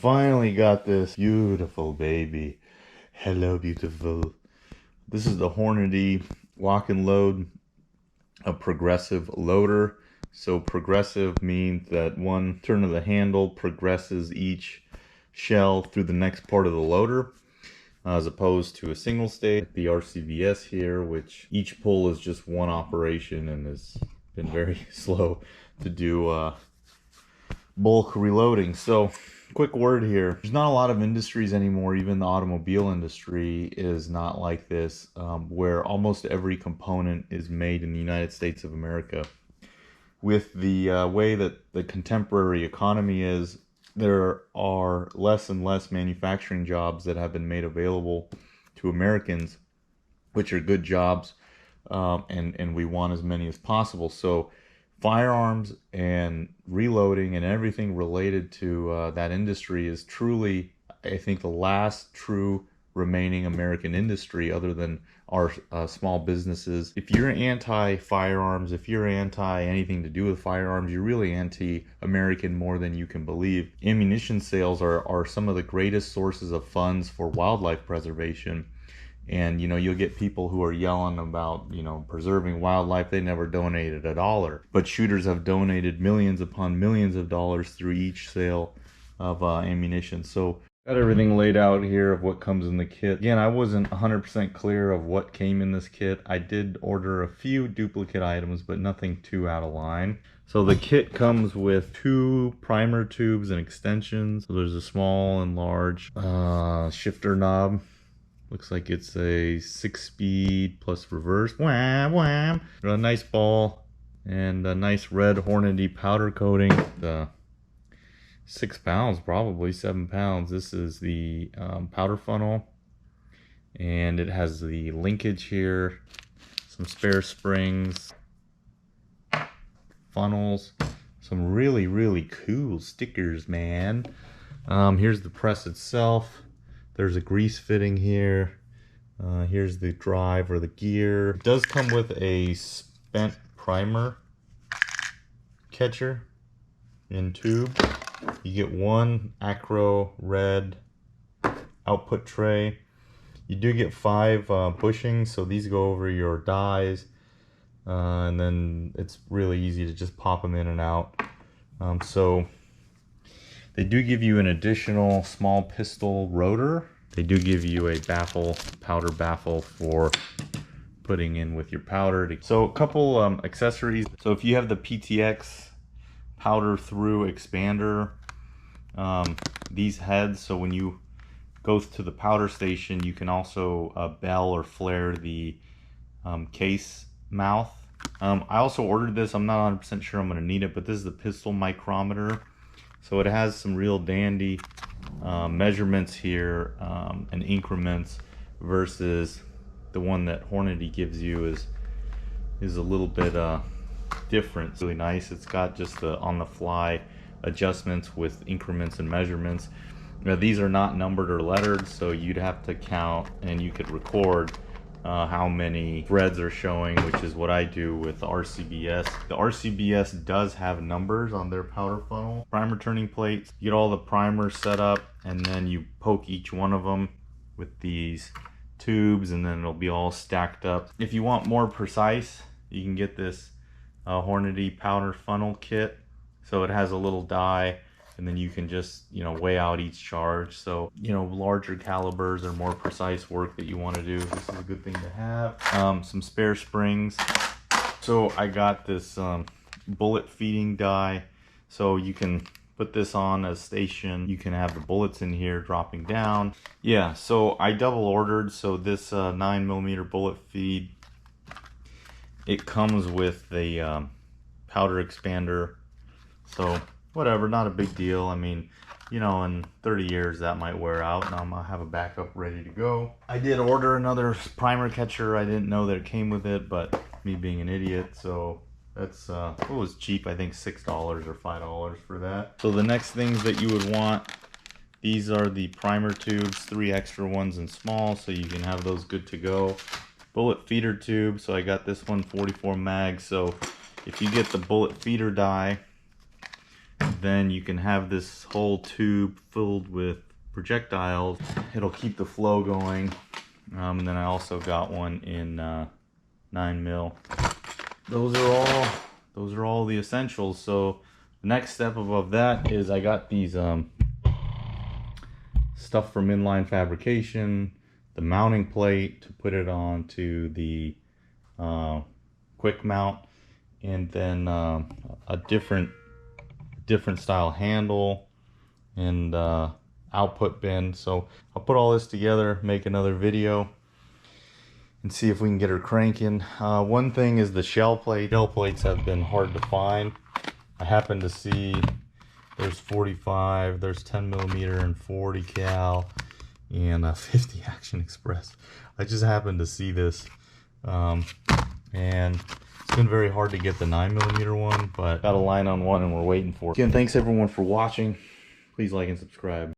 Finally got this beautiful baby. Hello, beautiful. This is the Hornady lock and load, a progressive loader. So progressive means that one turn of the handle progresses each shell through the next part of the loader, as opposed to a single stage, the RCBS here, which each pull is just one operation and has been very slow to do bulk reloading. So quick word here, there's not a lot of industries anymore, even the automobile industry is not like this, where almost every component is made in the United States of America. With the way that the contemporary economy is, there are less and less manufacturing jobs that have been made available to Americans, which are good jobs, and we want as many as possible. So firearms and reloading and everything related to that industry is truly, I think, the last true remaining American industry other than our small businesses. If you're anti-firearms, if you're anti anything to do with firearms, you're really anti-American more than you can believe. Ammunition sales are some of the greatest sources of funds for wildlife preservation. And, you'll get people who are yelling about, preserving wildlife. They never donated a dollar. But shooters have donated millions upon millions of dollars through each sale of ammunition. So got everything laid out here of what comes in the kit. Again, I wasn't 100% clear of what came in this kit. I did order a few duplicate items, but nothing too out of line. So the kit comes with 2 primer tubes and extensions. So there's a small and large shifter knob. Looks like it's a 6-speed plus reverse. Wham, wham. A nice ball and a nice red Hornady powder coating. 6 pounds, probably 7 pounds. This is the powder funnel, and it has the linkage here, some spare springs, funnels, some really cool stickers, man. Here's the press itself. There's a grease fitting here. Here's the drive or the gear. It does come with a spent primer catcher in tube. You get one acro red output tray. You do get 5 bushings, so these go over your dies, and then it's really easy to just pop them in and out. So they do give you an additional small pistol rotor. They do give you a baffle, powder baffle for putting in with your powder. So a couple accessories. So if you have the PTX powder through expander, these heads, so when you go to the powder station, you can also bell or flare the case mouth. I also ordered this. I'm not 100% sure I'm going to need it, but this is the pistol micrometer. So it has some real dandy measurements here and increments, versus the one that Hornady gives you is a little bit different. It's really nice. It's got just the on-the-fly adjustments with increments and measurements. Now, these are not numbered or lettered, so you'd have to count and you could record how many threads are showing, which is what I do with the RCBS. The RCBS does have numbers on their powder funnel. Primer turning plates, you get all the primers set up, and then you poke each one of them with these tubes, and then it'll be all stacked up. If you want more precise, you can get this Hornady powder funnel kit. So it has a little die, and then you can just, weigh out each charge. So, larger calibers or more precise work that you want to do, this is a good thing to have. Some spare springs. So I got this bullet feeding die. So you can put this on a station. You can have the bullets in here dropping down. Yeah, so I double ordered. So this 9mm bullet feed, it comes with the powder expander. So whatever, not a big deal. I mean, in 30 years that might wear out, and I'm gonna have a backup ready to go. I did order another primer catcher. I didn't know that it came with it, but me being an idiot, so that's it was cheap. I think $6 or $5 for that. So the next things that you would want, these are the primer tubes, 3 extra ones in small, so you can have those good to go. Bullet feeder tube, so I got this one 44 mag. So if you get the bullet feeder die, then you can have this whole tube filled with projectiles. It'll keep the flow going. And then I also got one in 9mm. Those are all the essentials. So the next step above that is I got these stuff from Inline Fabrication, the mounting plate to put it onto the quick mount, and then a different style handle and output bin. So I'll put all this together, make another video, and see if we can get her cranking. One thing is the shell plate. Shell plates have been hard to find. I happen to see there's 45, there's 10mm and 40 cal, and 50 Action Express. I just happened to see this, and it's been very hard to get the 9mm one, but got a line on one and we're waiting for it. Again, thanks everyone for watching. Please like and subscribe.